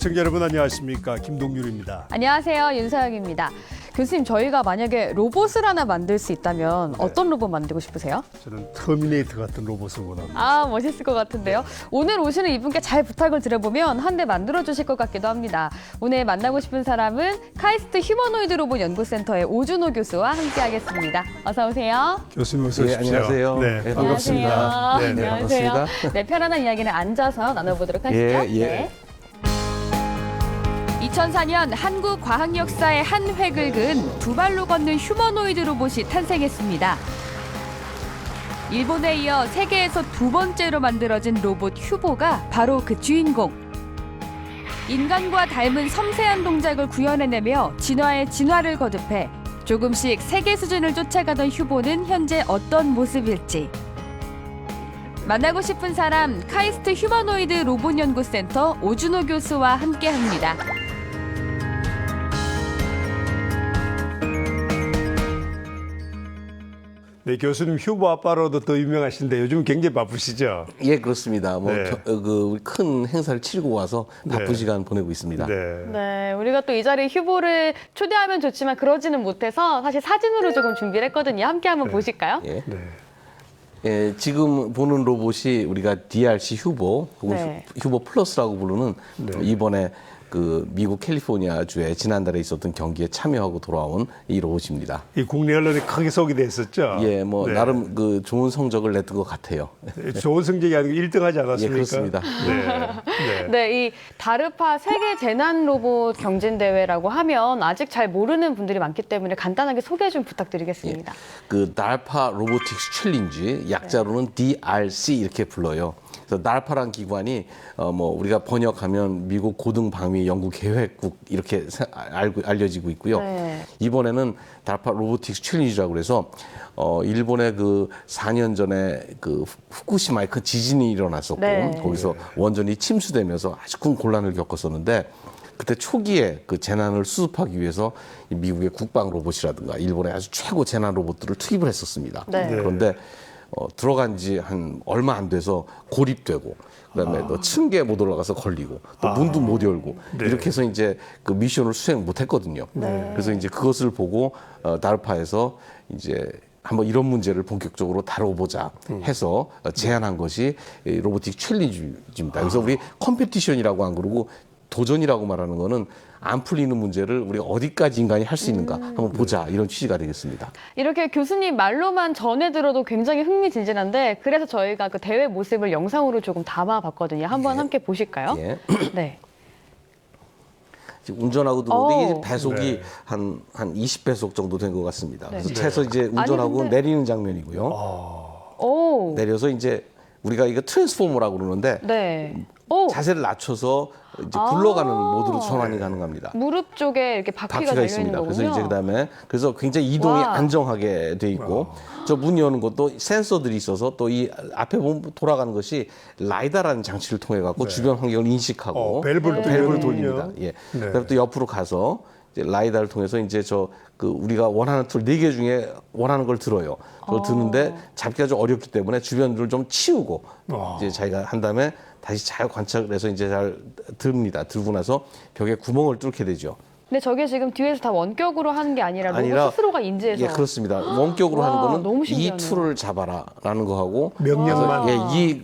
시청자 여러분 안녕하십니까, 김동률입니다. 안녕하세요, 윤서영입니다. 교수님, 저희가 만약에 로봇을 하나 만들 수 있다면 어떤 로봇 만들고 싶으세요? 저는 터미네이터 같은 로봇을 원합니다. 아, 멋있을 것 같은데요. 오늘 오시는 이분께 잘 부탁을 드려보면 한 대 만들어 주실 것 같기도 합니다. 오늘 만나고 싶은 사람은 카이스트 휴머노이드 로봇 연구센터의 오준호 교수와 함께하겠습니다. 어서 오세요. 교수님 어서 오십시오. 안녕하세요. 네, 반갑습니다. 안녕하세요. 네, 네. 안녕하세요. 반갑습니다. 네, 편안한 이야기는 앉아서 나눠보도록 하시죠. 예. 2004년 한국 과학 역사의 한 획을 그은 두 발로 걷는 휴머노이드 로봇이 탄생했습니다. 일본에 이어 세계에서 두 번째로 만들어진 로봇 휴보가 바로 그 주인공. 인간과 닮은 섬세한 동작을 구현해내며 진화의 진화를 거듭해 조금씩 세계 수준을 쫓아가던 휴보는 현재 어떤 모습일지. 만나고 싶은 사람, 카이스트 휴머노이드 로봇 연구센터 오준호 교수와 함께합니다. 네, 교수님 휴보 아빠로도 더 유명하신데 요즘 굉장히 바쁘시죠? 예, 그렇습니다. 네. 우리 큰 행사를 치르고 와서 바쁜 네. 시간 보내고 있습니다. 네. 네, 우리가 또 이 자리에 휴보를 초대하면 좋지만 그러지는 못해서 사실 사진으로 조금 준비를 했거든요. 함께 한번 보실까요? 예. 네. 예, 지금 보는 로봇이 우리가 DRC 휴보, 혹은 네. 휴보 플러스라고 부르는 네. 이번에 그 미국 캘리포니아주에 지난달에 있었던 경기에 참여하고 돌아온 이 로봇입니다. 이 국내 언론에 크게 소개돼 있었죠? 예, 뭐 네. 나름 그 좋은 성적을 냈던 것 같아요. 좋은 성적이 아니고 1등하지 않았습니까? 예, 그렇습니다. 네. 네. 네, 이 다르파 세계 재난 로봇 경진 대회라고 하면 아직 잘 모르는 분들이 많기 때문에 간단하게 소개 좀 부탁드리겠습니다. 그 DARPA 로보틱스 챌린지, 약자로는 DRC 이렇게 불러요. 그래서 DARPA라는 기관이 뭐 우리가 번역하면 미국 고등방위 연구계획국 이렇게 알려지고 있고요. 네. 이번에는 DARPA 로보틱스 챌린지라고 그래서 일본의 그 4년 전에 그 후쿠시마에 큰 지진이 일어났었고 네. 거기서 원전이 침수되면서 아주 큰 곤란을 겪었었는데 그때 초기에 그 재난을 수습하기 위해서 이 미국의 국방 로봇이라든가 일본의 아주 최고 재난 로봇들을 투입을 했었습니다. 네. 그런데 들어간 지 한 얼마 안 돼서 고립되고 그다음에 또 층계에 못 올라가서 걸리고 또 문도 못 열고 네. 이렇게 해서 이제 그 미션을 수행 못 했거든요. 그래서 이제 그것을 보고 다르파에서 이제 한번 이런 문제를 본격적으로 다뤄보자 해서 제안한 것이 이 로보틱 챌린지입니다. 그래서 우리 컴페티션이라고 안 그러고 도전이라고 말하는 거는 안 풀리는 문제를 우리가 어디까지 인간이 할 수 있는가 한번 보자 이런 취지가 되겠습니다. 이렇게 교수님 말로만 전해 들어도 굉장히 흥미진진한데 그래서 저희가 그 대회 모습을 영상으로 조금 담아봤거든요. 한번 함께 보실까요? 예. 네. 지금 운전하고 들어오는데 이게 오. 배속이 네. 한 20배속 정도 된 것 같습니다. 네. 그래서 차에서 이제 운전하고 근데- 내리는 장면이고요. 오. 내려서 이제 우리가 이거 트랜스포머라고 그러는데 네. 오. 자세를 낮춰서 이제 굴러가는 모드로 전환이 가능합니다. 무릎 쪽에 이렇게 바퀴가 바퀴가 달려 있는 있습니다. 거군요. 그래서 이제 그다음에 그래서 굉장히 이동이 와. 안정하게 돼 있고 저 문 여는 것도 센서들이 있어서 또 이 앞에 보면 돌아가는 것이 라이다라는 장치를 통해 갖고 주변 환경을 인식하고 밸브를 밸브를 돌리는군요. 돌립니다. 예. 네. 그다음에 또 옆으로 가서 이제 라이다를 통해서 이제 그 우리가 원하는 툴 4개 중에 원하는 걸 들어요. 그걸 드는데 잡기가 좀 어렵기 때문에 주변을 좀 치우고 이제 자기가 한 다음에 다시 잘 관찰을 해서 이제 잘 듭니다. 들고 나서 벽에 구멍을 뚫게 되죠. 근데 저게 지금 뒤에서 다 원격으로 하는 게 아니라 로봇 스스로가 인지해서 예, 그렇습니다. 원격으로 와, 하는 너무 거는 이 신기하네요. 툴을 잡아라라는 거하고 명령만. 그래서 예,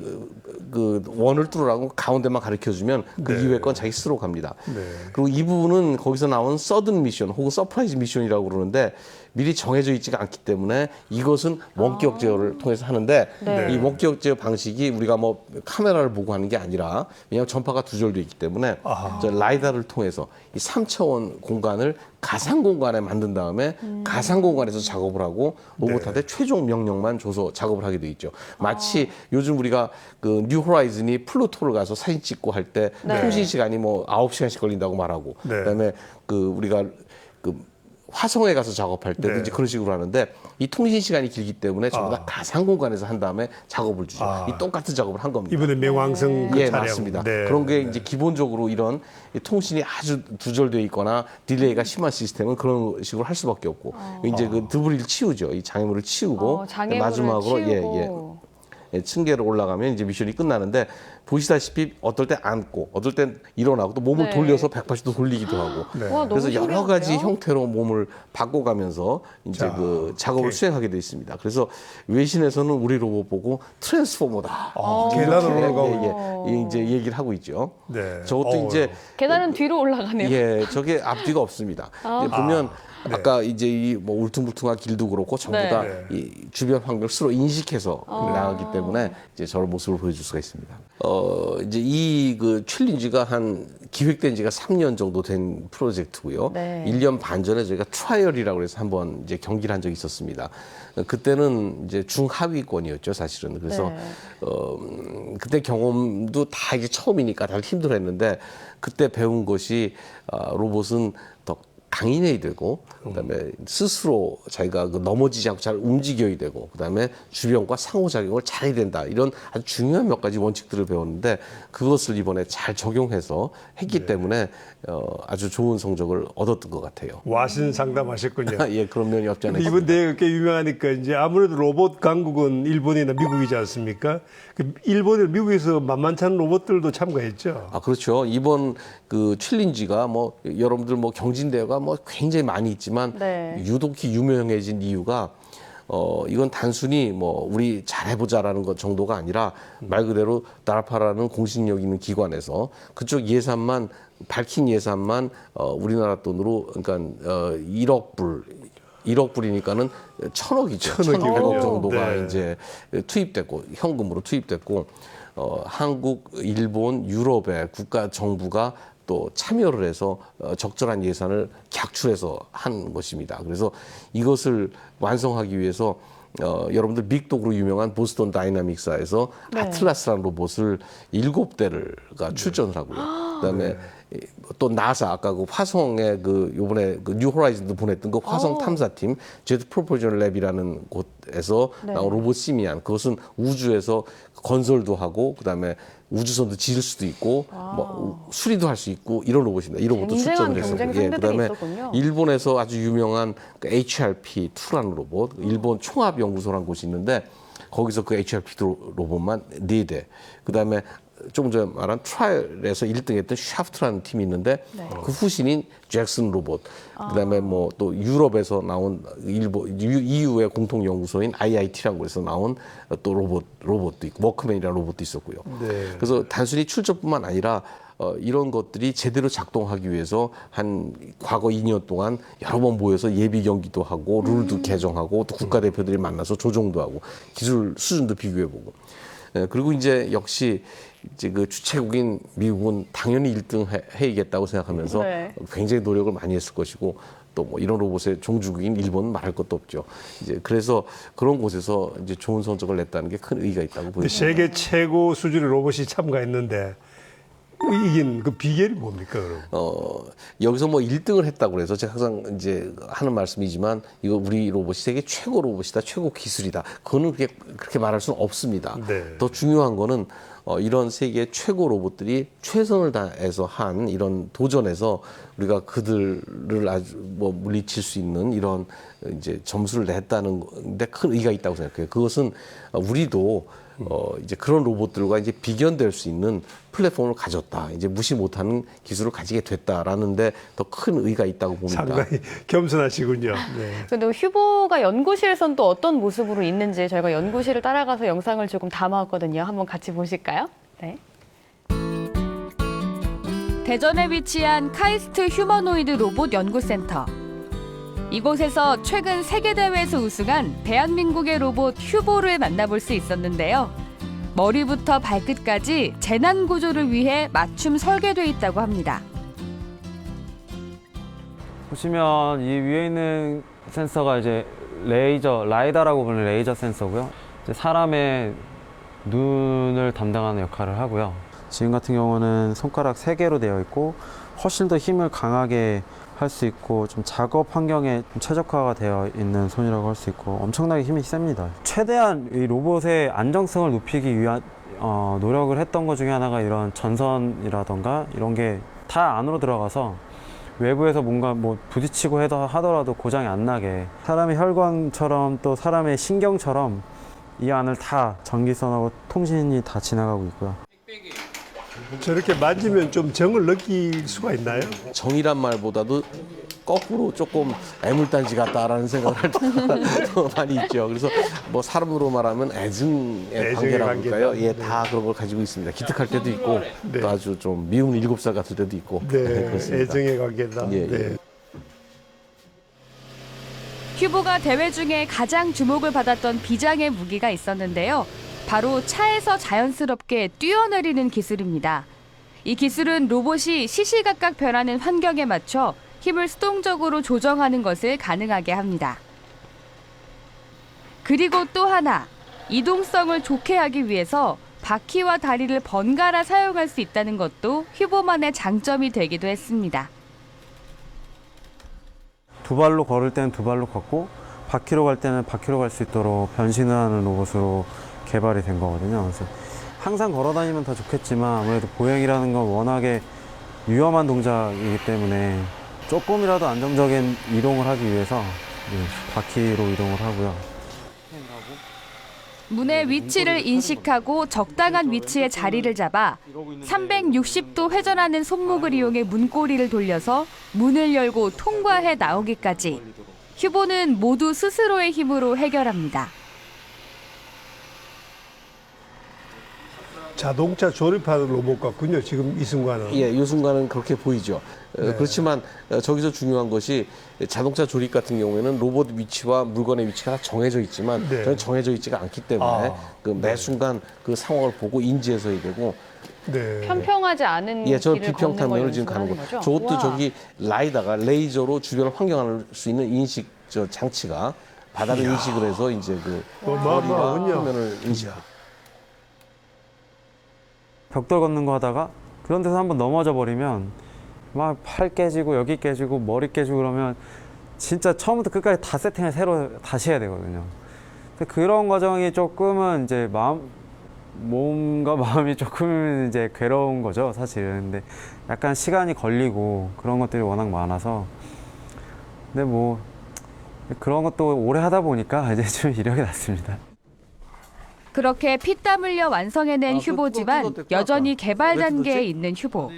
그 원을 뚫으라고 가운데만 가르쳐주면 그 네. 이후의 건 자기 스스로 갑니다. 네. 그리고 이 부분은 거기서 나온 서든 미션 혹은 서프라이즈 미션이라고 그러는데 미리 정해져 있지가 않기 때문에 이것은 원격 제어를 통해서 하는데 네. 이 원격 제어 방식이 우리가 뭐 카메라를 보고 하는 게 아니라 왜냐하면 전파가 두절되어 있기 때문에 저 라이다를 통해서 이 3차원 공간을 가상 공간에 만든 다음에 가상 공간에서 작업을 하고 로봇한테 최종 명령만 줘서 작업을 하게 돼 있죠. 마치 요즘 우리가 그 뉴 호라이즌이 플루토를 가서 사진 찍고 할 때 네. 통신 시간이 뭐 9시간씩 걸린다고 말하고 네. 그다음에 그 우리가 그 화성에 가서 작업할 때도 네. 이제 그런 식으로 하는데 이 통신 시간이 길기 때문에 전부 다 가상 공간에서 한 다음에 작업을 주죠. 이 똑같은 작업을 한 겁니다. 이번에 명왕성 그 예, 차량. 맞습니다. 네. 그런 게 이제 기본적으로 이런 이 통신이 아주 두절되어 있거나 딜레이가 심한 시스템은 그런 식으로 할 수밖에 없고 이제 그 드브리를 치우죠. 이 장애물을 치우고 장애물을 마지막으로 치우고. 층계를 올라가면 이제 미션이 끝나는데 보시다시피 어떨 때 앉고 어떨 땐 일어나고 또 몸을 네. 돌려서 180도 돌리기도 하고 네. 와, 너무 그래서 여러 가지 신기한데요? 형태로 몸을 바꿔가면서 이제 자, 그 작업을 오케이. 수행하게 돼 있습니다. 그래서 외신에서는 우리 로봇 보고 트랜스포머다. 계단을 이렇게, 올라가고. 이제 얘기를 하고 있죠. 네. 저것도 이제 계단은 뒤로 올라가네요. 예, 저게 앞뒤가 없습니다. 이제 보면 아까 이제 이 뭐 울퉁불퉁한 길도 그렇고 전부 네. 다 네. 이 주변 환경을 서로 인식해서 나가기 때문에 이제 저런 모습을 보여줄 수가 있습니다. 이제 이 그 챌린지가 한 기획된 지가 3년 정도 된 프로젝트고요. 네. 1년 반 전에 저희가 트라이얼이라고 해서 한번 이제 경기를 한 적이 있었습니다. 그때는 이제 중하위권이었죠, 사실은. 그래서 네. 그때 경험도 다 이게 처음이니까 다들 힘들어했는데 그때 배운 것이 로봇은 더 강인해야 되고 그다음에 스스로 자기가 그 넘어지지 않고 잘 움직여야 되고 그다음에 주변과 상호작용을 잘해야 된다 이런 아주 중요한 몇 가지 원칙들을 배웠는데 그것을 이번에 잘 적용해서 했기 때문에 아주 좋은 성적을 얻었던 것 같아요. 와신 상담하셨군요. 예, 그런 면이 없지 않아 근데 있습니다. 이번 대회가 꽤 유명하니까 이제 아무래도 로봇 강국은 일본이나 미국이지 않습니까? 그 일본이나 미국에서 만만치 않은 로봇들도 참가했죠. 아, 그렇죠. 이번 그 챌린지가 뭐 여러분들 뭐 경진대회가 뭐 굉장히 많이 있지만 네. 유독히 유명해진 이유가 이건 단순히 뭐 우리 잘해보자라는 것 정도가 아니라 말 그대로 나라파라는 공신력 있는 기관에서 그쪽 예산만 밝힌 예산만 우리나라 돈으로 그러니까 1억 불이니까는 1,000억이죠. 1,100억 정도가 네. 이제 투입됐고 현금으로 투입됐고 한국, 일본, 유럽의 국가 정부가 또 참여를 해서 적절한 예산을 객출해서 한 것입니다. 그래서 이것을 완성하기 위해서 여러분들 믹독으로 유명한 보스턴 다이나믹사에서 네. 아틀라스라는 로봇을 7대를가 출전을 하고요. 그다음에 또 나사 아까 그 화성에 그 요번에 그 뉴 호라이즌도 보냈던 그 화성 탐사팀 제트 프로포전 랩이라는 곳에서 네. 나온 로봇 시미안 그것은 우주에서 건설도 하고 그다음에 우주선도 지을 수도 있고 뭐 수리도 할 수 있고 이런 로봇입니다. 이 로봇도 쟁쟁한 출전을 했어요. 경쟁 상대들이 그다음에 있었군요. 일본에서 아주 유명한 그 HRP2라는 로봇, 일본 총합연구소라는 곳이 있는데 거기서 그 HRP2 로봇만 4대. 그다음에 조금 전에 말한 트라이얼에서 1등했던 샤프트라는 팀이 있는데 네. 그 후신인 잭슨 로봇. 그다음에 뭐 또 유럽에서 나온 일본 EU의 공통 연구소인 IIT라는 곳에서 나온 또 로봇도 있고 워크맨이라는 로봇도 있었고요. 네. 그래서 단순히 출전뿐만 아니라 이런 것들이 제대로 작동하기 위해서 한 과거 2년 동안 여러 번 모여서 예비 경기도 하고 룰도 개정하고 또 국가대표들이 만나서 조정도 하고 기술 수준도 비교해보고 그리고 이제 역시 이제 그 주최국인 미국은 당연히 1등 해야겠다고 생각하면서 네. 굉장히 노력을 많이 했을 것이고 또 뭐 이런 로봇의 종주국인 일본은 말할 것도 없죠. 이제 그래서 그런 곳에서 이제 좋은 성적을 냈다는 게 큰 의의가 있다고 보입니다. 세계 최고 수준의 로봇이 참가했는데 이긴 그 비결이 뭡니까, 그럼? 여기서 뭐 1등을 했다고 그래서 제가 항상 이제 하는 말씀이지만 이거 우리 로봇이 세계 최고 로봇이다, 최고 기술이다. 그거는 그렇게 말할 수는 없습니다. 네. 더 중요한 거는 이런 세계 최고 로봇들이 최선을 다해서 한 이런 도전에서 우리가 그들을 아주 뭐 물리칠 수 있는 이런 이제 점수를 냈다는 데 큰 의의가 있다고 생각해요. 그것은 우리도 이제 그런 로봇들과 이제 비견될 수 있는 플랫폼을 가졌다. 이제 무시 못하는 기술을 가지게 됐다라는데 더 큰 의의가 있다고 봅니다. 상당히 겸손하시군요. 네. 근데 휴보가 연구실에선 또 어떤 모습으로 있는지 저희가 연구실을 따라가서 영상을 조금 담아왔거든요. 한번 같이 보실까요? 네. 대전에 위치한 카이스트 휴머노이드 로봇 연구센터. 이곳에서 최근 세계대회에서 우승한 대한민국의 로봇 휴보를 만나볼 수 있었는데요. 머리부터 발끝까지 재난 구조를 위해 맞춤 설계돼 있다고 합니다. 보시면 이 위에 있는 센서가 이제 라이다라고 부르는 레이저 센서고요. 이제 사람의 눈을 담당하는 역할을 하고요. 지금 같은 경우는 손가락 3개로 되어 있고 훨씬 더 힘을 강하게 할 수 있고 좀 작업 환경에 좀 최적화가 되어 있는 손이라고 할 수 있고 엄청나게 힘이 셉니다. 최대한 이 로봇의 안정성을 높이기 위한 노력을 했던 것 중에 하나가 이런 전선이라던가 이런 게 다 안으로 들어가서 외부에서 뭔가 뭐 부딪히고 하더라도 고장이 안 나게 사람의 혈관처럼 또 사람의 신경처럼 이 안을 다 전기선하고 통신이 다 지나가고 있고요. 저렇게 만지면 좀 정을 느낄 수가 있나요? 정이란 말보다도 거꾸로 조금 애물단지 같다라는 생각을 할 때가 많이 있죠. 그래서 뭐 사람으로 말하면 애증의 애증의 관계라고 관계다. 할까요? 예, 다 그런 걸 가지고 있습니다. 기특할 때도 있고 네. 또 아주 좀 미운 7살 같을 때도 있고 네, 그렇습니다. 애정의 관계다. 예, 예. 네. 휴보가 대회 중에 가장 주목을 받았던 비장의 무기가 있었는데요. 바로 차에서 자연스럽게 뛰어내리는 기술입니다. 이 기술은 로봇이 시시각각 변하는 환경에 맞춰 힘을 수동적으로 조정하는 것을 가능하게 합니다. 그리고 또 하나, 이동성을 좋게 하기 위해서 바퀴와 다리를 번갈아 사용할 수 있다는 것도 휴보만의 장점이 되기도 했습니다. 두 발로 걸을 때는 두 발로 걷고 바퀴로 갈 때는 바퀴로 갈 수 있도록 변신을 하는 로봇으로 개발이 된 거거든요. 그래서 항상 걸어 다니면 더 좋겠지만 아무래도 보행이라는 건 워낙에 위험한 동작이기 때문에 조금이라도 안정적인 이동을 하기 위해서 바퀴로 이동을 하고요. 문의 위치를 인식하고 적당한 위치에 자리를 잡아 360도 회전하는 손목을 이용해 문고리를 돌려서 문을 열고 통과해 나오기까지 휴보는 모두 스스로의 힘으로 해결합니다. 자동차 조립하는 로봇 같군요. 지금 이 순간은. 예, 이 순간은 그렇게 보이죠. 그렇지만 저기서 중요한 것이 자동차 조립 같은 경우에는 로봇 위치와 물건의 위치가 다 정해져 있지만 네. 저는 정해져 있지가 않기 때문에 그 매 순간 그 상황을 보고 인지해서야 되고 네. 편평하지 않은 예, 저 비평탄면을 지금 가는 거. 저것도 저기 라이다가 레이저로 주변을 환경할 수 있는 인식 저 장치가 바다를 인식을 해서 이제 그 거리와 어마어마하군요. 표면을 인식하고. 벽돌 걷는 거 하다가 그런 데서 한번 넘어져 버리면 막 팔 깨지고 여기 깨지고 머리 깨지고 그러면 진짜 처음부터 끝까지 다 세팅을 새로 다시 해야 되거든요. 근데 그런 과정이 조금은 이제 몸과 마음이 조금 이제 괴로운 거죠, 사실은. 근데 약간 시간이 걸리고 그런 것들이 워낙 많아서. 근데 뭐 그런 것도 오래 하다 보니까 이제 좀 이력이 났습니다. 그렇게 피땀 흘려 완성해낸 휴보지만 뜯었대, 여전히 뜯었다. 개발 왜 단계에 뜯었지? 있는 휴보.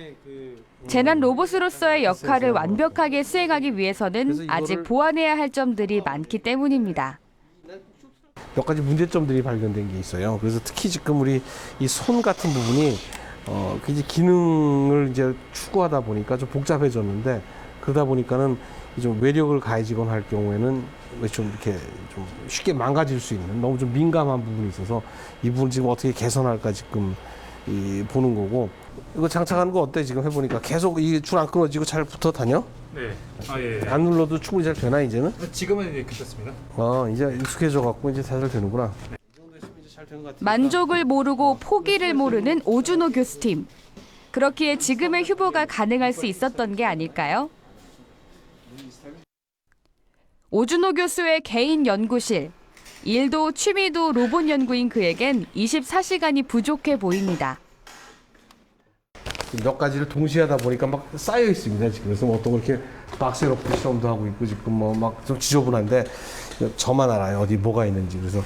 재난 로봇으로서의 역할을 완벽하게 수행하기 위해서는 아직 보완해야 할 점들이 많기 때문입니다. 몇 가지 문제점들이 발견된 게 있어요. 그래서 특히 지금 우리 이 손 같은 부분이 이제 기능을 이제 추구하다 보니까 좀 복잡해졌는데 그러다 보니까는 좀 외력을 가해지거나 할 경우에는 좀 이렇게 좀 쉽게 망가질 수 있는 너무 좀 민감한 부분이 있어서 이 부분 지금 어떻게 개선할까 지금 보는 거고. 이거 장착하는 거 어때? 지금 해보니까 계속 이 줄 안 끊어지고 잘 붙어 다녀? 네. 아, 예. 안 눌러도 충분히 잘 되나 이제는? 지금은 이제 괜찮습니다. 이제 익숙해져 갖고 이제 잘 되는구나. 만족을 모르고 포기를 모르는 오준호 교수팀. 그렇기에 지금의 휴보가 가능할 수 있었던 게 아닐까요? 오준호 교수의 개인 연구실. 일도 취미도 로봇 연구인 그에겐 24시간이 부족해 보입니다. 몇 가지를 동시에 하다 보니까 막 쌓여 있습니다 지금. 그래서 어떤 걸 이렇게 박스에 넣고 시험도 하고 있고 지금 뭐 막 좀 지저분한데 저만 알아요 어디 뭐가 있는지. 그래서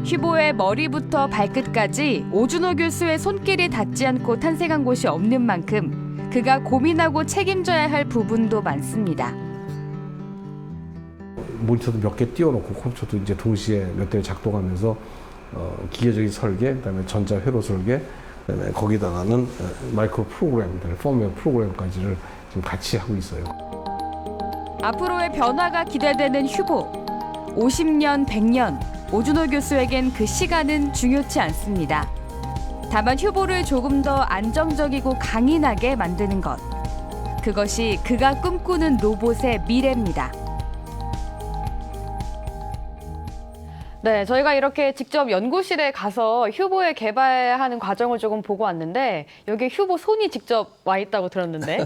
휴보의 머리부터 발끝까지 오준호 교수의 손길이 닿지 않고 탄생한 곳이 없는 만큼 그가 고민하고 책임져야 할 부분도 많습니다. 모니터도 몇 개 띄워놓고 컴퓨터도 이제 동시에 몇 대를 작동하면서 기계적인 설계, 그다음에 전자 회로 설계, 그다음에 거기다가는 마이크로 프로그램들, 펌웨어 프로그램까지를 지금 같이 하고 있어요. 앞으로의 변화가 기대되는 휴보. 50년, 100년, 오준호 교수에겐 그 시간은 중요치 않습니다. 다만 휴보를 조금 더 안정적이고 강인하게 만드는 것. 그것이 그가 꿈꾸는 로봇의 미래입니다. 네, 저희가 이렇게 직접 연구실에 가서 휴보에 개발하는 과정을 조금 보고 왔는데 여기 휴보 손이 직접 와 있다고 들었는데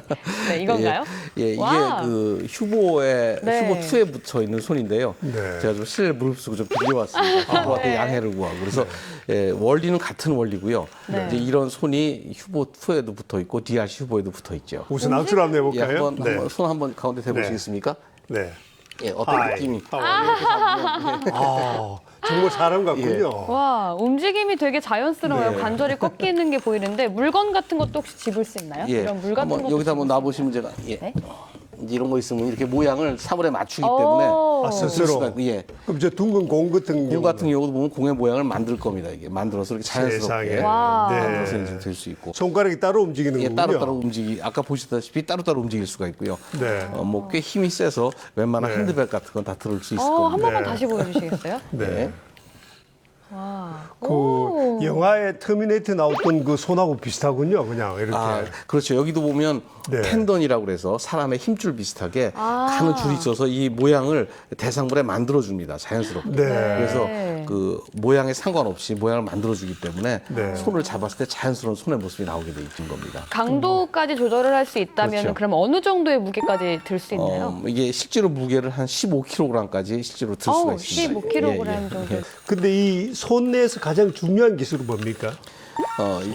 네, 이건가요? 예, 이게 와. 그 휴보에 네. 휴보 2에 붙어 있는 손인데요. 네. 제가 좀 실내 무릎쓰고 좀 빌려왔습니다. 휴보한테 네. 양해를 구하고. 그래서 예, 원리는 같은 원리고요. 네. 이제 이런 손이 휴보 2에도 붙어 있고 DRC 휴보에도 붙어 있죠. 우선 악수를 한번 예, 해볼까요? 한번 손 한번 가운데 대보시겠습니까? 네. 예, 어떤 하이. 느낌이? 아, 정말 사람 같군요. 와, 움직임이 되게 자연스러워요. 네. 관절이 꺾이는 게 보이는데 물건 같은 것도 혹시 집을 수 있나요? 이런 물 같은 것도 여기다 한번 집을 수 놔보시면 제가 네? 이제 이런 거 있으면 이렇게 모양을 사물에 맞추기 때문에 오. 아, 쓸 스스로. 수가 있고, 예. 그럼 저 둥근 공 같은 공 같은 경우도 보면 공의 모양을 만들 겁니다. 이게 만들어서 이렇게 자연스럽게 세상에. 와. 만들어서 네. 이제 될 수 있고. 손가락이 따로 움직이는 예, 거군요. 따로따로 아까 보셨다시피 따로따로 움직일 수가 있고요. 네. 뭐 꽤 힘이 세서 웬만한 네. 핸드백 같은 건 다 들을 수 있을 한 겁니다. 번만 네. 다시 보여주시겠어요? 네. 와. 그 영화에 터미네이터 나왔던 그 손하고 비슷하군요. 그냥 이렇게. 아, 그렇죠. 여기도 보면 네. 텐던이라고 그래서 사람의 힘줄 비슷하게 아. 가는 줄이 있어서 이 모양을 대상물에 만들어줍니다. 자연스럽게. 네. 그래서 그 모양에 상관없이 모양을 만들어주기 때문에 네. 손을 잡았을 때 자연스러운 손의 모습이 나오게 돼 있는 겁니다. 강도까지 조절을 할 수 있다면 그렇죠. 그럼 어느 정도의 무게까지 들 수 있나요? 이게 실제로 무게를 한 15kg까지 실제로 들 수가 있습니다. 15kg 정도. 예. 근데 이 손 내에서 가장 중요한 기술은 뭡니까?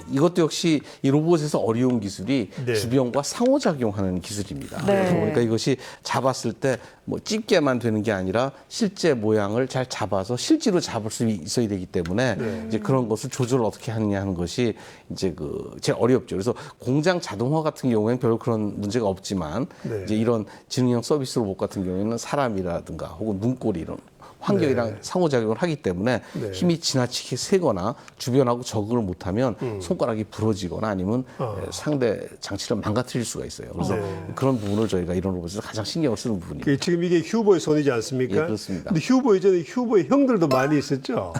이것도 역시 이 로봇에서 어려운 기술이 네. 주변과 상호작용하는 기술입니다. 네. 그러다 보니까 이것이 잡았을 때 뭐 집게만 되는 게 아니라 실제 모양을 잘 잡아서 실제로 잡을 수 있어야 되기 때문에 네. 이제 그런 것을 조절을 어떻게 하느냐 하는 것이 이제 제일 어렵죠. 그래서 공장 자동화 같은 경우에는 별로 그런 문제가 없지만 네. 이제 이런 지능형 서비스 로봇 같은 경우에는 사람이라든가 혹은 눈꼬리 이런 환경이랑 네. 상호작용을 하기 때문에 네. 힘이 지나치게 세거나 주변하고 적응을 못하면 손가락이 부러지거나 아니면 상대 장치를 망가뜨릴 수가 있어요. 그래서 네. 그런 부분을 저희가 이런 로봇에서 가장 신경을 쓰는 부분입니다. 그 지금 이게 휴보의 손이지 않습니까? 예, 그렇습니다. 근데 휴보 이전에 휴보의 형들도 많이 있었죠.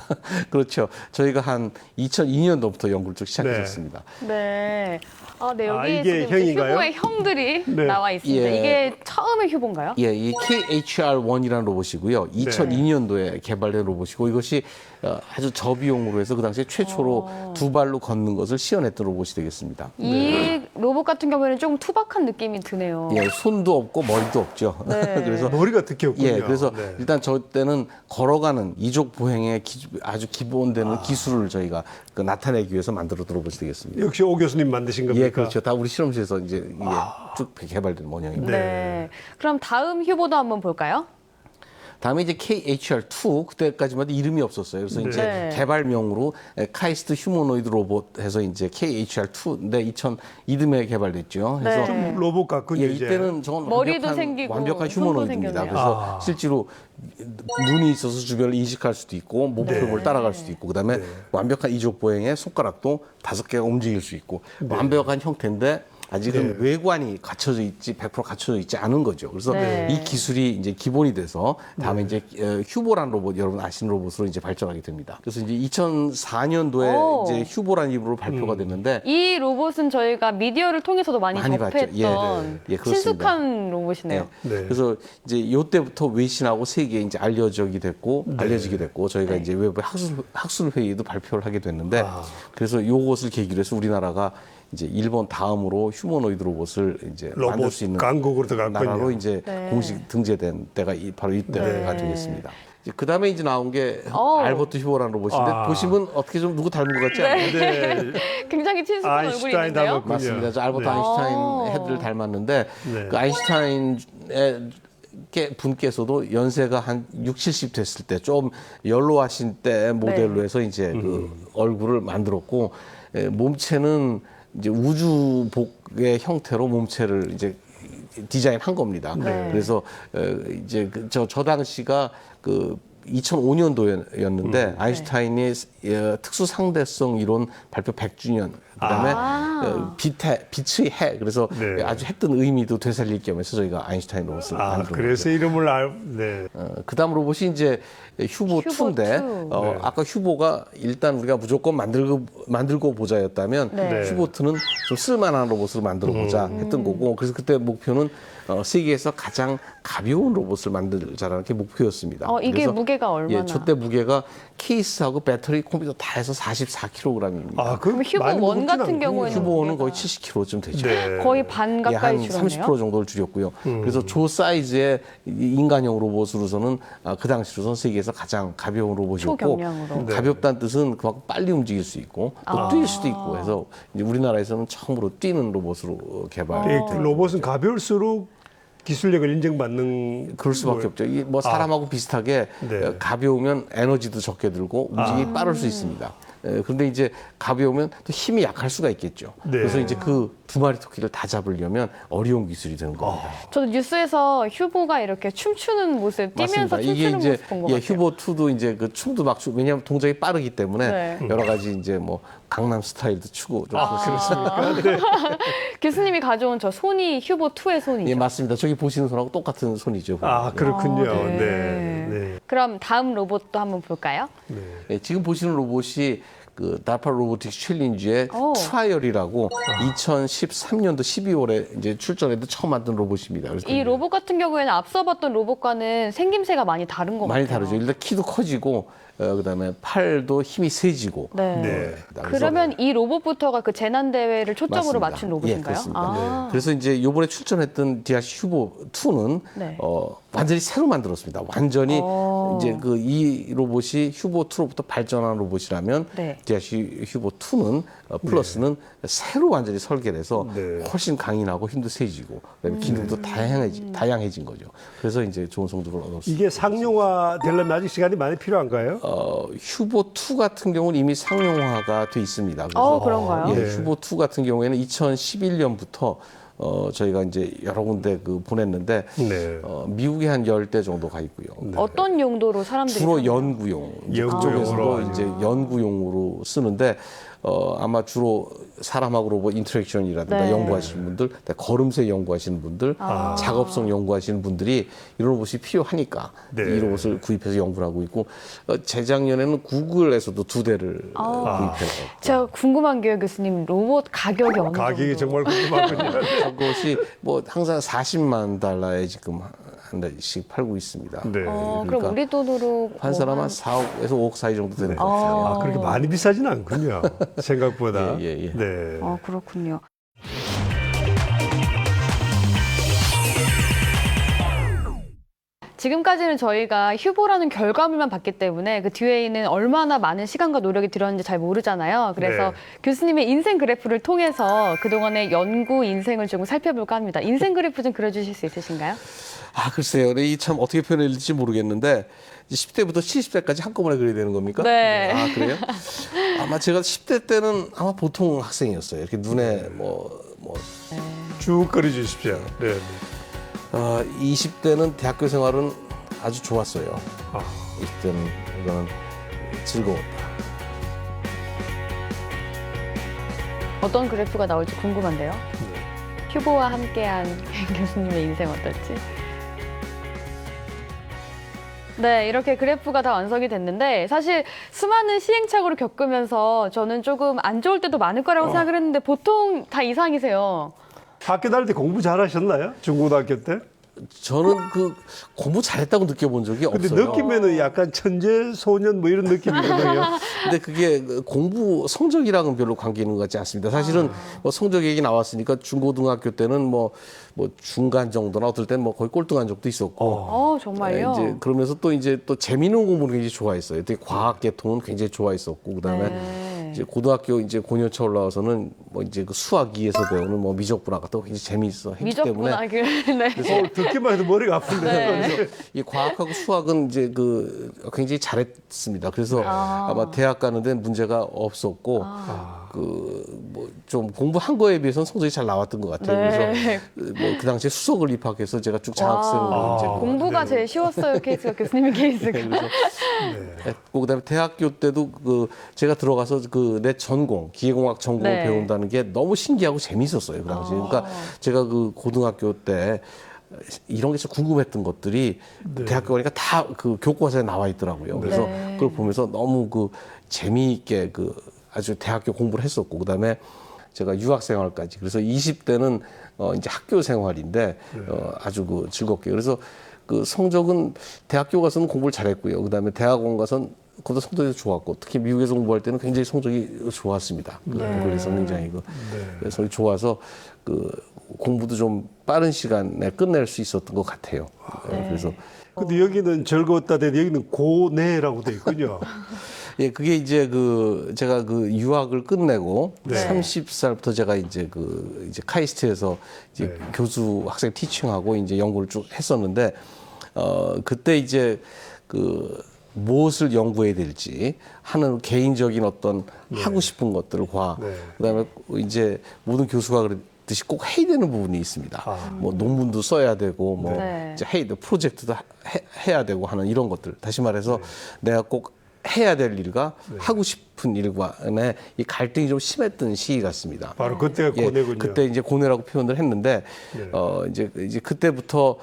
그렇죠. 저희가 한 2002년도부터 연구를 쭉 시작했었습니다. 네. 네, 아, 여기 이게 지금 형인가요? 휴보의 형들이 네. 나와 있습니다. 예. 이게 처음에 휴보인가요? 예, 이 KHR-1이라는 로봇이고요. 2002년도에 개발된 로봇이고 이것이 아주 저비용으로 해서 그 당시에 최초로 두 발로 걷는 것을 시연했던 로봇이 되겠습니다. 이 로봇 같은 경우에는 좀 투박한 느낌이 드네요. 예, 손도 없고 머리도 없죠. 네. 그래서 머리가 특히 없군요. 예, 그래서 네. 일단 저 때는 걸어가는 이족 보행의 아주 기본되는 기술을 저희가 나타내기 위해서 만들어 로봇이 되겠습니다. 역시 오 교수님 만드신 겁니까? 예, 그렇죠. 다 우리 실험실에서 이제 이게 쭉 개발된 원형입니다. 네. 그럼 다음 휴보도 한번 볼까요? 다음에 이제 KHR2 그때까지만 해도 이름이 없었어요. 그래서 네. 이제 개발명으로 카이스트 휴머노이드 로봇 해서 이제 KHR2인데 2002년에 개발됐죠. 그래서 네. 로봇 같군요. 예, 이제. 이때는 저건 머리도 생기고 완벽한 손도 휴머노이드입니다. 생겼네요. 그래서 실제로 눈이 있어서 주변을 인식할 수도 있고 목표를 따라갈 수도 있고 그다음에 완벽한 이족 보행에 손가락도 5개가 움직일 수 있고 완벽한 형태인데 아직은 외관이 갖춰져 있지 100% 갖춰져 있지 않은 거죠. 그래서 네. 이 기술이 이제 기본이 돼서 다음에 이제 휴보란 로봇 여러분 아시는 로봇으로 이제 발전하게 됩니다. 그래서 이제 2004년도에 오. 이제 휴보란 이름으로 발표가 됐는데 이 로봇은 저희가 미디어를 통해서도 많이 봤죠. 접했던 예, 그렇습니다. 친숙한 로봇이네요. 네. 네. 그래서 이제 요때부터 외신하고 세계에 이제 알려지게 됐고 저희가 이제 외부 학술 회의도 발표를 하게 됐는데 그래서 요것을 계기로 해서 우리나라가 이제 일본 다음으로 휴머노이드 로봇을 이제 로봇 만들 수 있는 강국으로 들어갔군요. 나라로 이제 네. 공식 등재된 때가 바로 이때가 되겠습니다. 그 다음에 이제 나온 게 알버트 휴보라는 로봇인데 보시면 어떻게 좀 누구 닮은 것 같지 않아요? 네. 굉장히 친숙한 얼굴이 아인슈타인 있는데요. 닮았군요. 맞습니다. 저 알버트 네. 아인슈타인 헤드를 닮았는데 네. 그 아인슈타인의 분께서도 연세가 한 60, 70 됐을 때 좀 연로하신 때 모델로 해서 이제 그 얼굴을 만들었고 몸체는 이제 우주복의 형태로 몸체를 이제 디자인한 겁니다. 네. 그래서 이제 저 당시가 그 2005년도였는데 아인슈타인이 특수 상대성 이론 발표 100주년 그다음에 빛의 해 그래서 네. 아주 했던 의미도 되살릴 겸해서 저희가 아인슈타인 로봇을 만들었죠. 그래서 이름을 네. 그다음 로봇이 이제 휴보 휴보 2인데 2. 네. 아까 휴보가 일단 우리가 무조건 만들고 보자였다면 네. 휴보 2는 좀 쓸만한 로봇을 만들어 보자 했던 거고 그래서 그때 목표는 세계에서 가장 가벼운 로봇을 만들자라는 게 목표였습니다. 이게 그래서 무게가 얼마나? 예, 저때 무게가 케이스하고 배터리 컴퓨터 다 해서 44kg입니다. 그럼 휴보 많이 원 무겁진 같은 않군요. 경우에는 휴보는 무게가- 거의 70kg쯤 되죠. 네. 거의 반 예, 가까이 한 줄었네요. 30% 정도를 줄였고요. 그래서 조 사이즈의 인간형 로봇으로서는 그 당시로선 세계에서 가장 가벼운 로봇이었고 초경량으로. 네. 가볍다는 뜻은 그만큼 빨리 움직일 수 있고 또 뛸 수도 있고 해서 이제 우리나라에서는 처음으로 뛰는 로봇으로 개발. 그 로봇은 가벼울수록 기술력을 인정받는 그럴 수밖에 없죠. 이게 뭐 사람하고 비슷하게 네. 가벼우면 에너지도 적게 들고 움직임이 빠를 수 있습니다. 그런데 이제 가벼우면 또 힘이 약할 수가 있겠죠. 네. 그래서 이제 그 두 마리 토끼를 다 잡으려면 어려운 기술이 되는 겁니다. 저도 뉴스에서 휴보가 이렇게 춤추는 모습, 뛰면서 맞습니다. 이게 춤추는 이제 모습 본 것 같아요. 휴보 2도 이제 그 춤도 막 추고 왜냐하면 동작이 빠르기 때문에 네. 여러 가지 이제 뭐 강남 스타일도 추고 좀 교수님이 가져온 저 손이 휴보 2의 손이죠. 예, 맞습니다. 저기 보시는 손하고 똑같은 손이죠. 아, 그렇군요. 아, 네. 네. 네. 그럼 다음 로봇도 한번 볼까요? 네. 예, 지금 보시는 로봇이 그 다파 로보틱스 챌린지의 오. 트라이얼이라고 2013년도 12월에 이제 출전해도 처음 만든 로봇입니다. 그래서 이 로봇 같은 경우에는 앞서 봤던 로봇과는 생김새가 많이 다른 것 많이 같아요. 다르죠. 일단 키도 커지고 그다음에 팔도 힘이 세지고. 네. 네. 그러면 이 로봇부터가 그 재난 대회를 초점으로 맞습니다. 맞춘 예, 로봇인가요? 그렇습니다. 아. 그래서 이제 이번에 출전했던 DRC 휴보 2는 네. 완전히 새로 만들었습니다. 완전히 어. 이제 그 이 로봇이 휴보 2로부터 발전한 로봇이라면 네. DRC 휴보 2는 플러스는 새로 완전히 설계를 해서 네. 훨씬 강인하고 힘도 세지고 그다음에 기능도 다양해진 거죠. 그래서 이제 좋은 성적을 얻었습니다. 이게 상용화 되려면 아직 시간이 많이 필요한가요? 휴보 2 같은 경우는 이미 상용화가 돼 있습니다. 그래서 그런가요? 예, 네. 휴보 2 같은 경우에는 2011년부터 저희가 이제 여러 군데 그 보냈는데 네. 미국에 한 10대 정도 가 있고요. 어떤 용도로 사람들이 주로 사용해요? 연구용, 연구용으로 그쪽에서도 하죠. 이제 연구용으로 쓰는데 아마 주로 사람하고 로봇 인터랙션이라든가 네. 연구하시는 분들, 걸음새 연구하시는 분들, 작업성 연구하시는 분들이 이런 로봇이 필요하니까 네. 이 로봇을 구입해서 연구를 하고 있고 재작년에는 구글에서도 2대를 구입해서 제가 궁금한 게요, 교수님. 로봇 가격이 어느 가격이 정도? 정말 궁금하군요. 저것이 뭐 항상 40만 달러에 지금 한 대씩 팔고 있습니다. 네. 그럼 그러니까 우리 돈으로 한 사람 한 4억에서 5억 사이 정도 되는 것 같아요. 아, 그렇게 많이 비싸진 않군요. 생각보다. 예, 예, 예. 네. 그렇군요. 지금까지는 저희가 휴보라는 결과물만 봤기 때문에 그 뒤에는 얼마나 많은 시간과 노력이 들었는지 잘 모르잖아요. 그래서 네. 교수님의 인생 그래프를 통해서 그동안의 연구 인생을 조금 살펴볼까 합니다. 인생 그래프 좀 그려주실 수 있으신가요? 아, 글쎄요. 이 참 어떻게 표현해야 될지 모르겠는데 10대부터 70대까지 한꺼번에 그려야 되는 겁니까? 네. 아, 그래요? 아마 제가 10대 때는 아마 보통 학생이었어요. 이렇게 눈에 쭉 그려주십시오. 네. 20대는 대학교 생활은 아주 좋았어요. 아. 20대는 이거는 즐거웠다. 어떤 그래프가 나올지 궁금한데요. 휴보와 함께한 교수님의 인생 어떨지. 네, 이렇게 그래프가 다 완성이 됐는데 사실 수많은 시행착오를 겪으면서 저는 조금 안 좋을 때도 많을 거라고 생각을 했는데 보통 다 이상이세요. 학교 다닐 때 공부 잘하셨나요? 중고등학교 때? 저는 그 공부 잘했다고 느껴본 적이 근데 없어요. 느끼면은 약간 천재 소년 뭐 이런 느낌이거든요. 근데 그게 공부 성적이랑은 별로 관계 있는 것 같지 않습니다. 사실은 뭐 성적 얘기 나왔으니까 중고등학교 때는 뭐 중간 정도나 어떨 때는 뭐 거의 꼴등한 적도 있었고. 정말요? 이제 그러면서 또 이제 또 재미있는 공부를 굉장히 좋아했어요. 되게 과학 계통은 굉장히 좋아했었고 그다음에 네. 이제 고등학교 이제 고년차 올라와서는 뭐 이제 그 수학 2에서 배우는 뭐 미적분학가 또 굉장히 재미있어 했기 때문에 미적분학을 네. 듣기만 해도 머리가 아픈데. 이 과학하고 수학은 이제 그 굉장히 잘했습니다. 그래서 아마 대학 가는 데는 문제가 없었고 그 뭐 좀 공부한 거에 비해서는 성적이 잘 나왔던 것 같아요. 네. 그래서 뭐 그 당시에 수석을 입학해서 제가 쭉 장학생으로 이제 공부가 제일 쉬웠어요, 케이스가 교수님의 케이스가. 그래서 그다음에 대학교 때도 그 제가 들어가서 그 내 전공 기계공학 전공을 네. 배운다는 게 너무 신기하고 재밌었어요 그 당시. 그러니까 제가 그 고등학교 때 이런 게 좀 궁금했던 것들이 대학교 가니까 다 그 교과서에 나와 있더라고요. 그래서 네. 그걸 보면서 너무 그 재미있게 그 아주 대학교 공부를 했었고 그다음에 제가 유학 생활까지 그래서 20대는 이제 학교 생활인데 아주 그 즐겁게 그래서 그 성적은 대학교 가서는 공부를 잘했고요. 그다음에 대학원 가서는 그것도 성적이 좋았고 특히 미국에서 공부할 때는 굉장히 성적이 좋았습니다. 그래서 굉장히 성적이 좋아서 그 공부도 좀 빠른 시간에 끝낼 수 있었던 것 같아요. 그래서 근데 여기는 즐거웠다 돼 여기는 고뇌라고 돼 있군요. 예, 그게 이제 제가 유학을 끝내고 네. 30살부터 제가 이제 이제 카이스트에서 이제 네. 교수 학생 티칭하고 이제 연구를 쭉 했었는데 그때 이제 무엇을 연구해야 될지 하는 개인적인 어떤 하고 싶은 것들과 네. 그다음에 이제 모든 교수가 그랬듯이 꼭 해야 되는 부분이 있습니다. 뭐 논문도 써야 되고 뭐 네. 이제 프로젝트도 해야 되고 하는 이런 것들. 다시 말해서 내가 꼭 해야 될 일과 하고 싶은 일과의 이 갈등이 좀 심했던 시기 같습니다. 바로 그때가 예, 고뇌군요. 그때 이제 고뇌라고 표현을 했는데 네. 이제 그때부터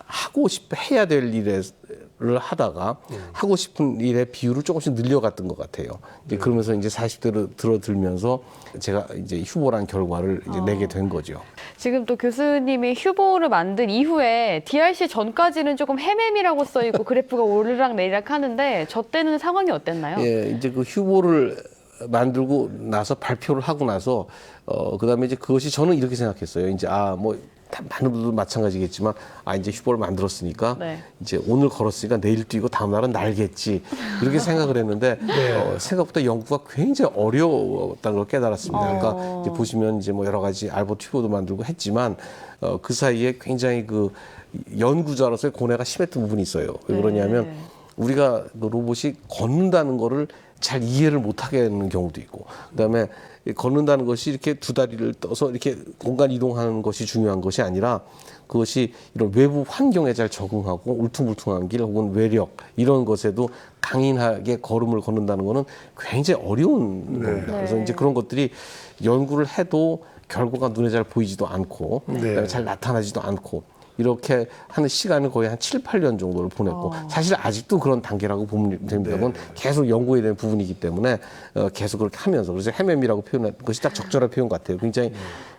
하고 해야 될 일을 하다가 하고 싶은 일의 비율을 조금씩 늘려갔던 것 같아요. 이제 그러면서 이제 40대로 들어들면서 제가 이제 휴보란 결과를 이제 내게 된 거죠. 지금 또 교수님이 휴보를 만든 이후에 DRC 전까지는 조금 헤매미라고 써 있고 그래프가 오르락 내리락 하는데 저 때는 상황이 어땠나요? 예, 이제 휴보를 만들고 나서 발표를 하고 나서 그다음에 이제 그것이 저는 이렇게 생각했어요. 이제 뭐 많은 분들도 마찬가지겠지만 이제 휴보를 만들었으니까 네. 이제 오늘 걸었으니까 내일 뛰고 다음 날은 날겠지 그렇게 생각을 했는데 생각보다 연구가 굉장히 어려웠다는 걸 깨달았습니다. 그러니까 이제 보시면 이제 뭐 여러 가지 알버트 휴보도 만들고 했지만 그 사이에 굉장히 연구자로서의 고뇌가 심했던 부분이 있어요. 왜 그러냐면 우리가 로봇이 걷는다는 거를 잘 이해를 못하게 하는 경우도 있고, 그다음에 걷는다는 것이 이렇게 두 다리를 떠서 이렇게 공간 이동하는 것이 중요한 것이 아니라 그것이 이런 외부 환경에 잘 적응하고 울퉁불퉁한 길 혹은 외력 이런 것에도 강인하게 걸음을 걷는다는 것은 굉장히 어려운 겁니다. 그래서 이제 그런 것들이 연구를 해도 결과가 눈에 잘 보이지도 않고 그다음에 잘 나타나지도 않고 이렇게 하는 시간을 거의 한 7, 8년 정도를 보냈고 사실 아직도 그런 단계라고 보면 됩니다. 그건 계속 연구해야 되는 부분이기 때문에 계속 그렇게 하면서 그래서 헤매미라고 표현한 것이 딱 적절한 표현 같아요. 굉장히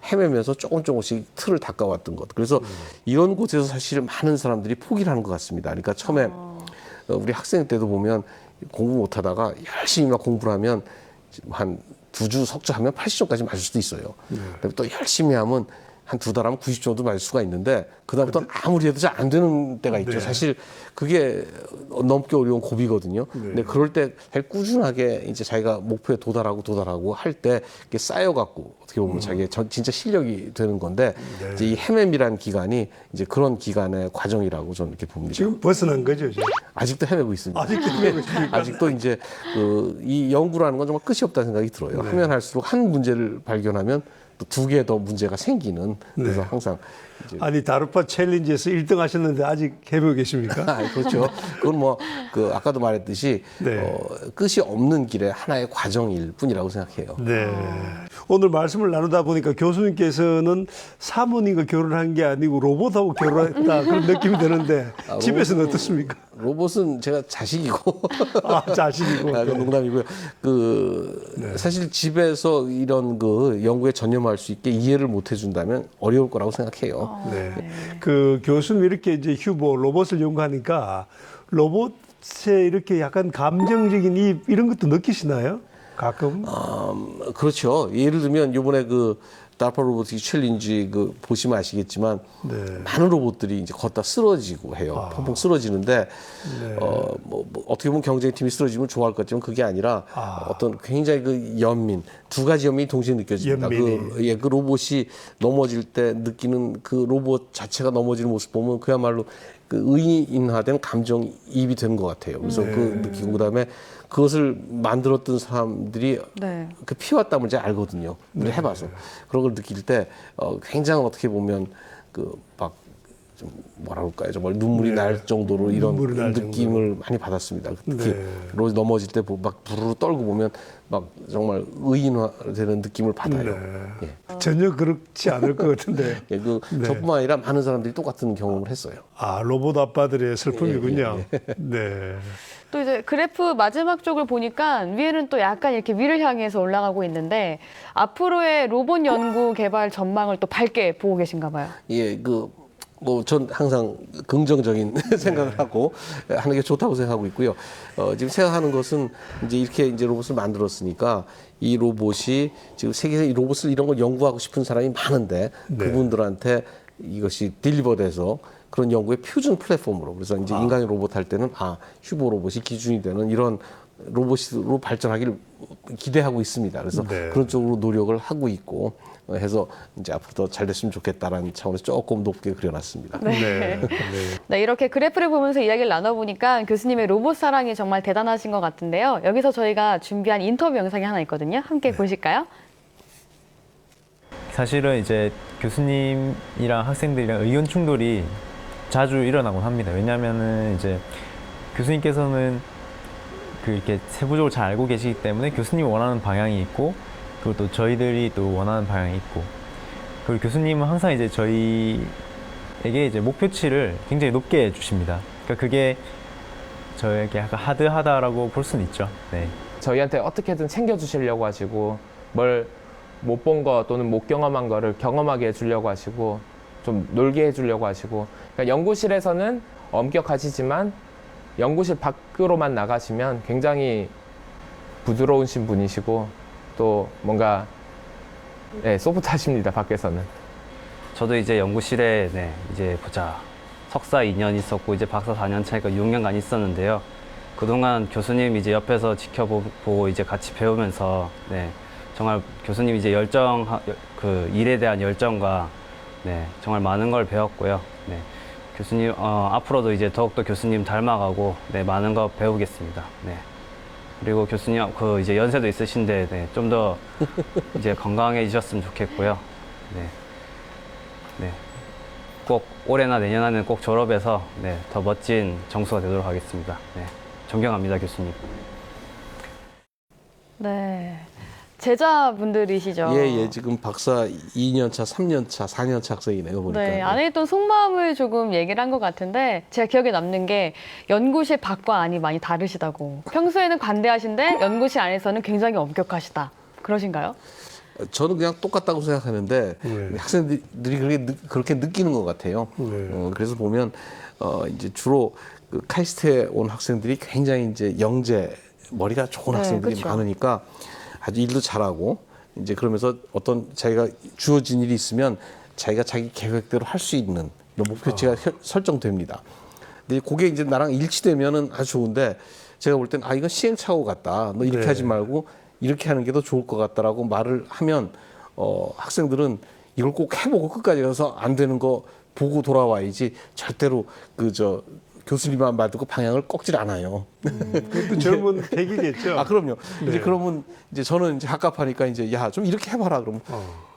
헤매면서 조금씩 틀을 닦아왔던 것. 그래서 이런 곳에서 사실 많은 사람들이 포기를 하는 것 같습니다. 그러니까 처음에 우리 학생 때도 보면 공부 못하다가 열심히 막 공부를 하면 한 2주 석자하면 80점까지 맞을 수도 있어요. 그리고 또 열심히 하면 한 2달 하면 90점도 맞을 수가 있는데 그다음부터는 아무리 해도 잘 안 되는 때가 있죠. 사실 그게 넘기 어려운 고비거든요. 근데 그럴 때 꾸준하게 이제 자기가 목표에 도달하고 할 때 이게 쌓여갖고 어떻게 보면 자기의 진짜 실력이 되는 건데 이제 이 헤매미란 기간이 이제 그런 기간의 과정이라고 저는 이렇게 봅니다. 지금 벗어난 거죠, 지금? 아직도 헤매고 있습니다. 아직도 헤매고 있습니까? 아직도 이제 이 연구라는 건 정말 끝이 없다는 생각이 들어요. 하면 할수록 한 문제를 발견하면 또 2개 더 문제가 생기는 그래서 항상 이제 아니 다르파 챌린지에서 1등 하셨는데 아직 헤매고 계십니까? 그렇죠. 그건 뭐 아까도 말했듯이 끝이 없는 길의 하나의 과정일 뿐이라고 생각해요. 네. 오늘 말씀을 나누다 보니까 교수님께서는 사모님과 결혼한 게 아니고 로봇하고 결혼했다 그런 느낌이 드는데 집에서는 어떻습니까? 로봇은 제가 자식이고 자식이고. 그건 농담이고요. 사실 집에서 이런 연구에 전념할 수 있게 이해를 못 해준다면 어려울 거라고 생각해요. 네. 그 교수님 이렇게 이제 휴보 로봇을 연구하니까 로봇에 이렇게 약간 감정적인 이입 이런 것도 느끼시나요? 가끔? 그렇죠. 예를 들면 이번에 DARPA 로보틱 챌린지 보시면 아시겠지만 많은 로봇들이 이제 걷다 쓰러지고 해요. 펑펑 쓰러지는데 뭐 어떻게 보면 경쟁팀이 쓰러지면 좋아할 것 같지만 그게 아니라 어떤 굉장히 연민, 2가지 연민이 동시에 느껴집니다. 그 로봇이 넘어질 때 느끼는 그 로봇 자체가 넘어지는 모습 보면 그야말로 의인화된 감정이입이 되는 것 같아요. 그래서 느끼고 그다음에 그것을 만들었던 사람들이 그 피와 땀을 잘 알거든요. 해봐서 그런 걸 느낄 때 굉장히 어떻게 보면 좀 뭐라 그럴까요? 정말 눈물이 날 정도로 이런 느낌을 많이 받았습니다. 특히 로봇이 넘어질 때 막 부르르 떨고 보면 막 정말 의인화되는 느낌을 받아요. 전혀 그렇지 않을 것 같은데. 저뿐만 아니라 많은 사람들이 똑같은 경험을 했어요. 로봇 아빠들의 슬픔이군요. 네. 또 이제 그래프 마지막 쪽을 보니까 위에는 또 약간 이렇게 위를 향해서 올라가고 있는데 앞으로의 로봇 연구 개발 전망을 또 밝게 보고 계신가 봐요. 전 항상 긍정적인 생각을 하고 하는 게 좋다고 생각하고 있고요. 지금 생각하는 것은 이제 이렇게 이제 로봇을 만들었으니까 이 로봇이 지금 세계에서 이 로봇을 이런 걸 연구하고 싶은 사람이 많은데 그분들한테 이것이 딜리버돼서 그런 연구의 표준 플랫폼으로 그래서 이제 인간이 로봇 할 때는 휴보 로봇이 기준이 되는 이런 로봇으로 발전하기를 기대하고 있습니다. 그래서 네. 그런 쪽으로 노력을 하고 있고 해서 이제 앞으로 더 잘 됐으면 좋겠다라는 차원에서 조금 높게 그려놨습니다. 네. 네. 네, 이렇게 그래프를 보면서 이야기를 나눠보니까 교수님의 로봇 사랑이 정말 대단하신 것 같은데요. 여기서 저희가 준비한 인터뷰 영상이 하나 있거든요. 함께 보실까요? 사실은 이제 교수님이랑 학생들이랑 의견 충돌이 자주 일어나곤 합니다. 왜냐하면은 이제 교수님께서는 이렇게 세부적으로 잘 알고 계시기 때문에 교수님이 원하는 방향이 있고, 그리고 또 저희들이 또 원하는 방향이 있고, 그리고 교수님은 항상 이제 저희에게 이제 목표치를 굉장히 높게 주십니다. 그러니까 그게 저에게 약간 하드하다라고 볼 수는 있죠. 네. 저희한테 어떻게든 챙겨주시려고 하시고, 뭘 못 본 거 또는 못 경험한 거를 경험하게 해주려고 하시고, 좀 놀게 해주려고 하시고, 그러니까 연구실에서는 엄격하시지만 연구실 밖으로만 나가시면 굉장히 부드러우신 분이시고, 또 뭔가 소프트하십니다, 밖에서는. 저도 이제 연구실에 이제 보자 석사 2년 있었고 이제 박사 4년 차니까 6년간 있었는데요. 그동안 교수님 이제 옆에서 지켜보고 이제 같이 배우면서 정말 교수님 이제 그 일에 대한 열정과 정말 많은 걸 배웠고요. 교수님 앞으로도 이제 더욱더 교수님 닮아가고 많은 거 배우겠습니다. 그리고 교수님 이제 연세도 있으신데 좀 더 이제 건강해지셨으면 좋겠고요. 꼭 올해나 내년 안에는 꼭 졸업해서 더 멋진 정수가 되도록 하겠습니다. 존경합니다, 교수님. 네. 제자분들이시죠? 예, 지금 박사 2년차, 3년차, 4년차 학생이네요, 보니까. 네, 안에 있던 속마음을 조금 얘기를 한 것 같은데 제가 기억에 남는 게 연구실 밖과 안이 많이 다르시다고. 평소에는 관대하신데 연구실 안에서는 굉장히 엄격하시다. 그러신가요? 저는 그냥 똑같다고 생각하는데 학생들이 그렇게 느끼는 것 같아요. 그래서 보면 이제 주로 그 카이스트에 온 학생들이 굉장히 이제 영재 머리가 좋은 학생들이 그쵸. 많으니까 아주 일도 잘하고 이제 그러면서 어떤 자기가 주어진 일이 있으면 자기가 자기 계획대로 할 수 있는 이런 목표치가 설정됩니다. 근데 그게 이제 나랑 일치되면은 아주 좋은데 제가 볼 땐 이건 시행착오 같다. 너 이렇게 하지 말고 이렇게 하는 게 더 좋을 것 같다라고 말을 하면 학생들은 이걸 꼭 해보고 끝까지 가서 안 되는 거 보고 돌아와야지 절대로 교수님만 말 듣고 방향을 꺾질 않아요. 그것도 젊은 패기겠죠. 그럼요. 이제 그러면 이제 저는 이제 합갑하니까 이제 좀 이렇게 해봐라 그러면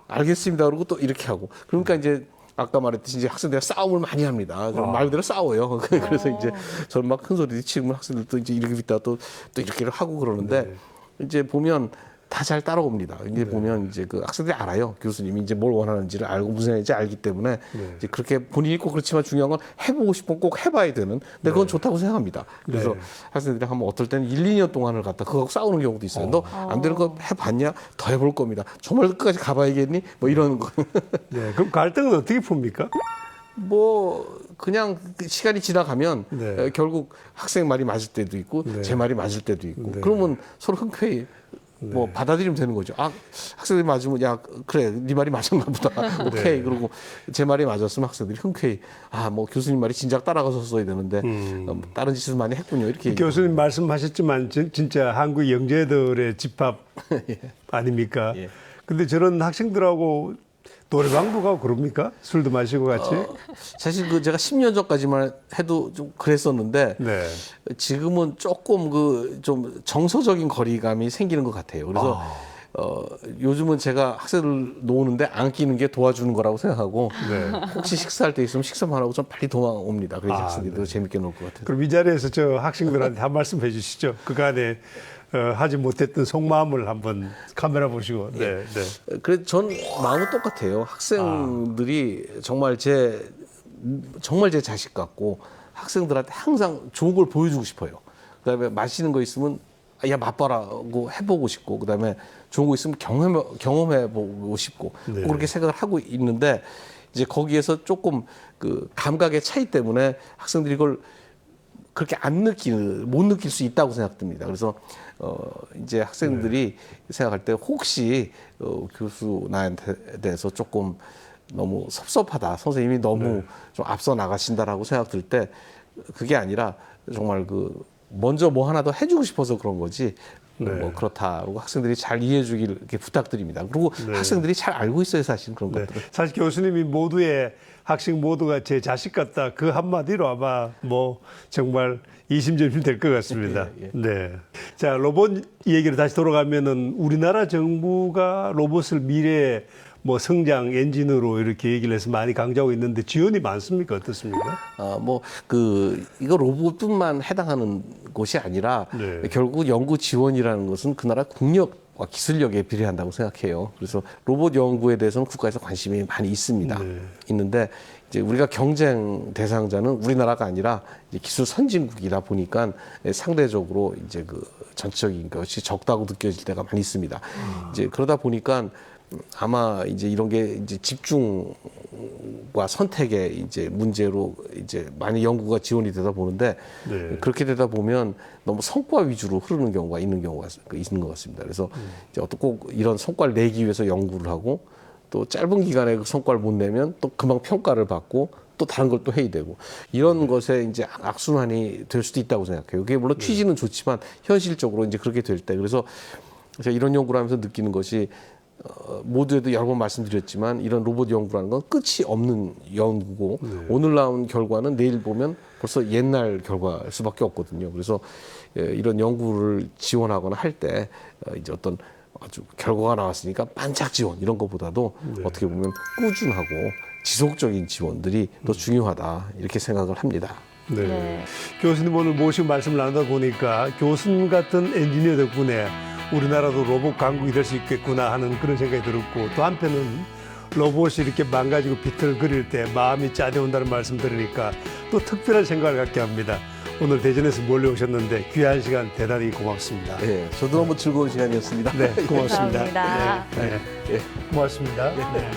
알겠습니다. 그러고 또 이렇게 하고 그러니까 이제 아까 말했듯이 이제 학생들과 싸움을 많이 합니다. 말 그대로 싸워요. 그래서 이제 저는 막 큰 소리 치면 학생들도 이제 이렇게 있다가 또 이렇게를 하고 그러는데 이제 보면 다 잘 따라옵니다. 이제 보면 이제 그 학생들이 알아요. 교수님이 이제 뭘 원하는지를 알고 무슨 얘기인지 알기 때문에 이제 그렇게 본인이 꼭 그렇지만 중요한 건 해보고 싶으면 꼭 해봐야 되는. 근데 그건 좋다고 생각합니다. 그래서 학생들이 한번 어떨 때는 1, 2년 동안을 갖다 그거 싸우는 경우도 있어요. 너 안 되는 거 해봤냐? 더 해볼 겁니다. 정말 끝까지 가봐야겠니? 뭐 이런 거. 그럼 갈등은 어떻게 풉니까? 그냥 시간이 지나가면 결국 학생 말이 맞을 때도 있고 제 말이 맞을 때도 있고 그러면 서로 흔쾌히 받아들이면 되는 거죠. 학생들이 맞으면 그래 네 말이 맞았나 보다. 오케이. 그리고 제 말이 맞았으면 학생들이 흔쾌히 교수님 말이 진작 따라가서 써야 되는데 다른 짓을 많이 했군요. 이렇게 교수님 말씀하셨지만 진짜 한국 영재들의 집합 아닙니까? 근데 저런 학생들하고 노래방도 가고 그럽니까? 술도 마시고 같이? 사실 제가 10년 전까지만 해도 좀 그랬었는데 지금은 조금 좀 정서적인 거리감이 생기는 것 같아요. 그래서 요즘은 제가 학생들 노는데 안 끼는 게 도와주는 거라고 생각하고 혹시 식사할 때 있으면 식사만 하고 좀 빨리 도망옵니다. 그래서 학생들이 더 재밌게 놀 것 같아요. 그럼 이 자리에서 저 학생들한테 한 말씀 해주시죠. 그간에 하지 못했던 속마음을 한번 카메라 보시고. 그래서 전 마음은 똑같아요. 학생들이 정말 제 자식 같고 학생들한테 항상 좋은 걸 보여주고 싶어요. 그다음에 맛있는 거 있으면 맛봐라고 해보고 싶고 그다음에 좋은 거 있으면 경험해보고 싶고 그렇게 생각을 하고 있는데 이제 거기에서 조금 그 감각의 차이 때문에 학생들이 이걸 그렇게 못 느낄 수 있다고 생각됩니다. 그래서 이제 학생들이 생각할 때 혹시 교수 나한테 대해서 조금 너무 섭섭하다, 선생님이 너무 좀 앞서 나가신다라고 생각 들 때 그게 아니라 정말 먼저 뭐 하나 더 해주고 싶어서 그런 거지. 네. 뭐 그렇다고 학생들이 잘 이해해 주길 이렇게 부탁드립니다. 그리고 네. 학생들이 잘 알고 있어요, 사실 그런 네. 것들을. 사실 교수님이 모두의 학생 모두가 제 자식 같다 그 한마디로 아마 뭐 정말 이심전심 될 것 같습니다. 예, 예. 네. 자, 로봇 얘기를 다시 돌아가면은 우리나라 정부가 로봇을 미래의 뭐 성장 엔진으로 이렇게 얘기를 해서 많이 강조하고 있는데 지원이 많습니까? 어떻습니까? 이거 로봇뿐만 해당하는 곳이 아니라 네. 결국 연구 지원이라는 것은 그 나라 국력과 기술력에 비례한다고 생각해요. 그래서 로봇 연구에 대해서는 국가에서 관심이 많이 있습니다. 네. 있는데 이제 우리가 경쟁 대상자는 우리나라가 아니라 이제 기술 선진국이다 보니까 상대적으로 이제 그 전체적인 것이 적다고 느껴질 때가 많이 있습니다. 이제 그러다 보니까 아마 이제 이런 게 이제 집중과 선택의 이제 문제로 이제 많이 연구가 지원이 되다 보는데 네. 그렇게 되다 보면 너무 성과 위주로 흐르는 경우가 있는 것 같습니다. 그래서 이제 어떤 꼭 이런 성과를 내기 위해서 연구를 하고 또 짧은 기간에 그 성과를 못 내면 또 금방 평가를 받고 또 다른 걸 또 해야 되고 이런 것에 이제 악순환이 될 수도 있다고 생각해요. 그게 물론 취지는 좋지만 현실적으로 이제 그렇게 될 때 그래서 제가 이런 연구를 하면서 느끼는 것이 모두에도 여러 번 말씀드렸지만 이런 로봇 연구라는 건 끝이 없는 연구고 오늘 나온 결과는 내일 보면 벌써 옛날 결과일 수밖에 없거든요. 그래서 이런 연구를 지원하거나 할 때 이제 어떤 아주 결과가 나왔으니까 반짝 지원 이런 것보다도 어떻게 보면 꾸준하고 지속적인 지원들이 더 중요하다 이렇게 생각을 합니다. 네. 네. 교수님 오늘 모시고 말씀을 나누다 보니까 교수님 같은 엔지니어 덕분에 우리나라도 로봇 강국이 될 수 있겠구나 하는 그런 생각이 들었고 또 한편은 로봇이 이렇게 망가지고 비틀거릴 때 마음이 짜져온다는 말씀 들으니까 또 특별한 생각을 갖게 합니다. 오늘 대전에서 몰려오셨는데 귀한 시간 대단히 고맙습니다. 네, 저도 너무 즐거운 시간이었습니다. 네, 고맙습니다. 감사합니다. 네, 네. 고맙습니다. 네.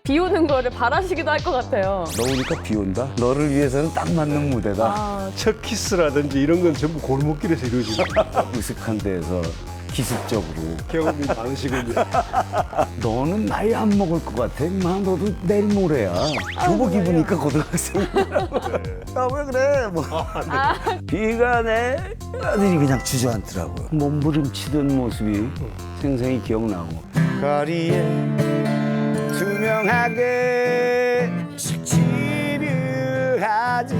비 오는 거를 바라시기도 할 것 같아요. 너 오니까 비 온다. 너를 위해서는 딱 맞는 무대다. 아, 첫 키스라든지 이런 건 전부 골목길에서 이루어집니다. 으슥한 데에서 기습적으로. 경험이 많으시군요. 너는 나이 안 먹을 것 같아. 마 너도 내일 모레야. 교복 입으니까 고등학생이라고. 아 왜 그래? 뭐. 비가 내 아들이 그냥 주저앉더라고요. 몸부림치던 모습이 생생히 기억나고. 거리에 투명하게 집유하지